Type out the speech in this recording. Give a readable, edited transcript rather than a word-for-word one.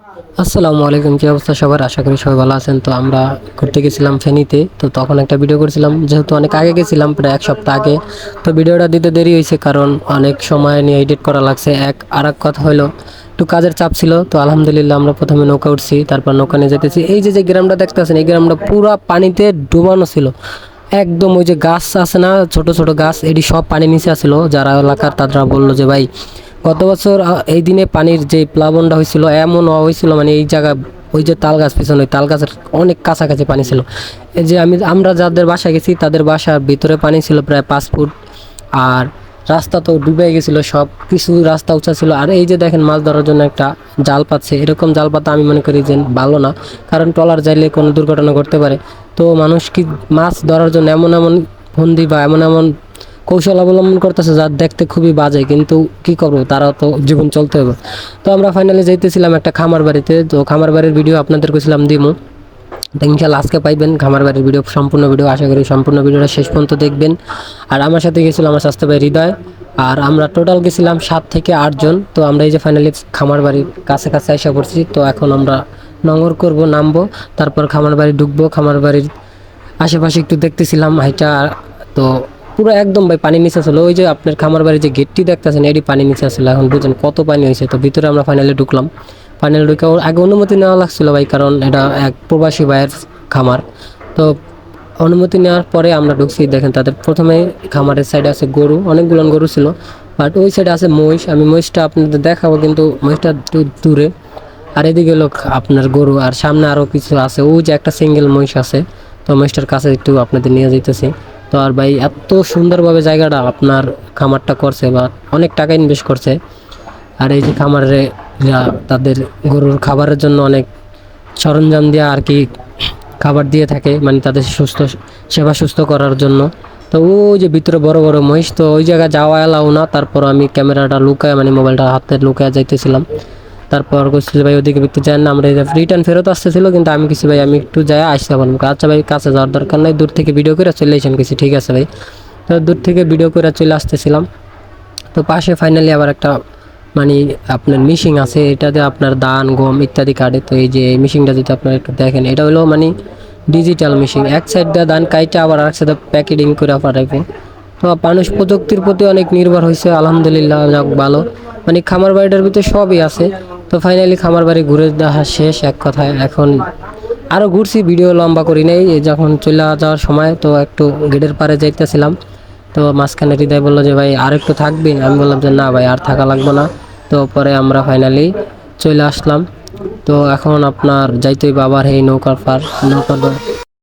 আসসালামু আলাইকুম, কি অবস্থা সবার? আশা করি সবাই ভালো আছেন। তো আমরা ঘুরতে গেছিলাম ফেনীতে। তো তখন একটা ভিডিও করেছিলাম, যেহেতু অনেক আগে গেছিলাম, প্রায় এক সপ্তাহ আগে। তো ভিডিওটা দিতে দেরি হয়েছে কারণ অনেক সময় নিয়ে এডিট করা লাগছে। আর এক কথা হলো, একটু কাজের চাপ ছিল। তো আলহামদুলিল্লাহ আমরা প্রথমে নৌকা উঠছি, তারপর নৌকা নিয়ে যেতেছি। এই যে যে গ্রামটা দেখতেছেন, এই গ্রামটা পুরা পানিতে ডুবানো ছিল একদম। ওই যে গাছ আছে না, ছোট ছোট গাছ, এটি সব পানি নিচে আসছিল। যারা এলাকার তারা বললো যে ভাই, গত বছর এই দিনে পানির যে প্লাবনটা হয়েছিল, এমন হয়েছিল মানে এই জায়গা, ওই যে তাল গাছ পিছনে, ওই তাল গাছের অনেক কাছাকাছি পানি ছিল। এই যে আমরা যাদের বাসা গেছি তাদের বাসার ভিতরে পানি ছিল প্রায় 5 ফুট। আর রাস্তা তো ডুবে গেছিলো, সব কিছু রাস্তা উঁচা ছিল। আর এই যে দেখেন, মাছ ধরার জন্য একটা জাল পাচ্ছে, এরকম জাল পাতা আমি মনে করি যে ভালো না, কারণ ট্রলার যাইলে কোনো দুর্ঘটনা ঘটতে পারে। তো মানুষ কি মাছ ধরার জন্য এমন এমন ফন্দি বা এমন এমন কৌশল অবলম্বন করতেছে যা দেখতে খুবই বাজে, কিন্তু কি করবো, তারা তো জীবন চলতে হবে। তো আমরা ফাইনালি যাইতেছিলাম একটা খামার বাড়িতে। তো খামার বাড়ির ভিডিও আপনাদের কইছিলাম দিমু, তো ইনশাল্লাহ আজকে পাইবেন খামার বাড়ির ভিডিও, সম্পূর্ণ ভিডিও। আশা করি সম্পূর্ণ ভিডিওটা শেষ পর্যন্ত দেখবেন। আর আমার সাথে গেছিল আমার স্বাস্থ্য ভাই হৃদয়। আর আমরা টোটাল গেছিলাম 7 থেকে 8 জন। তো আমরা এই যে ফাইনালি খামার বাড়ির কাছে কাছে এসে পড়ছি। তো এখন আমরা নোঙর করব, নামবো, তারপর খামার বাড়ি ঢুকবো। খামার বাড়ির আশেপাশে একটু দেখতেছিলাম হাইটা। তো পুরো একদম ভাই পানি নিচে ছিল। ওই যে আপনার খামার বাড়ির যে গেটটি দেখতেছেন, এটি পানি নিচে ছিল। এখন বুঝেন কত পানি হয়েছে। তো ভিতরে আমরা ফাইনালি ঢুকলাম। ফাইনালি ঢুকে ওর আগে অনুমতি নেওয়া লাগছিল ভাই, কারণ এটা এক প্রবাসী ভাইয়ের খামার। তো অনুমতি নেওয়ার পরে আমরা ঢুকছি। দেখেন তাদের প্রথমে খামারের সাইডে আছে গরু, অনেকগুলো গরু ছিল। বাট ওই সাইডে আছে মহিষ। আমি মহিষটা আপনাদের দেখাবো, কিন্তু মহিষটা একটু দূরে। আর এদিকে হলো আপনার গরু, আর সামনে আরও কিছু আছে। ওই যে একটা সিঙ্গেল মহিষ আছে। তো মহিষটার কাছে একটু আপনাদের নিয়ে যেতেছি। তো আর ভাই, এত সুন্দরভাবে জায়গাটা আপনার খামারটা করছে, বা অনেক টাকা ইনভেস্ট করছে। আর এই যে খামারে তাদের গরুর খাবারের জন্য অনেক সরঞ্জাম দিয়ে আর কি খাবার দিয়ে থাকে, মানে তাদের সুস্থ করার জন্য। তো ওই যে ভিতরে বড় বড় মহিষ, তো ওই জায়গায় যাওয়া এলাও না। তারপর আমি ক্যামেরাটা লুকায়, মানে মোবাইলটা হাতে লুকায় যাইতেছিলাম। তারপর বলছিল ভাই ওদিকে দেখতে যান না, আমরা রিটার্ন ফেরত আসতেছিল, কিন্তু আমি কিছু ভাই আমি একটু যাই আসতে পারবো। আচ্ছা ভাই, কাছে যাওয়ার দরকার নাই, দূর থেকে ভিডিও করে চলে এসেছেন কিছু, ঠিক আছে ভাই। তো দূর থেকে ভিডিও করে চলে আসতেছিলাম। তো পাশে ফাইনালি আবার একটা মানে আপনার মিশিং আছে, এটাতে আপনার ধান গম ইত্যাদি কাটে। তো এই যে এই মিশিংটা যদি আপনারা একটু দেখেন, এটা হলো মানে ডিজিটাল মিশিং। এক সাইড দিয়ে ধান কাইটা আবার এক সাইডে প্যাকেটিং করে পাঠাবে। তো মানুষ প্রযুক্তির প্রতি অনেক নির্ভর হয়েছে, আলহামদুলিল্লাহ, যাক ভালো। মানে খামার বাড়িটার ভিতরে সবই আছে। তো ফাইনালি খামার বাড়ি ঘুরে দেখা শেষ এক কথায়। এখন আরও ঘুরছি, ভিডিও লম্বা করি নাই। যখন চলে যাওয়ার সময় তো একটু গেটের পারে যাইতেছিলাম। তো মাঝখানে হৃদয় বললো যে ভাই আর একটু থাকবেন। আমি বললাম যে না ভাই, আর থাকা লাগবে না। তো পরে আমরা ফাইনালি চলে আসলাম। তো এখন আপনার যাইতেই আবার এই নৌকার পার, নৌকা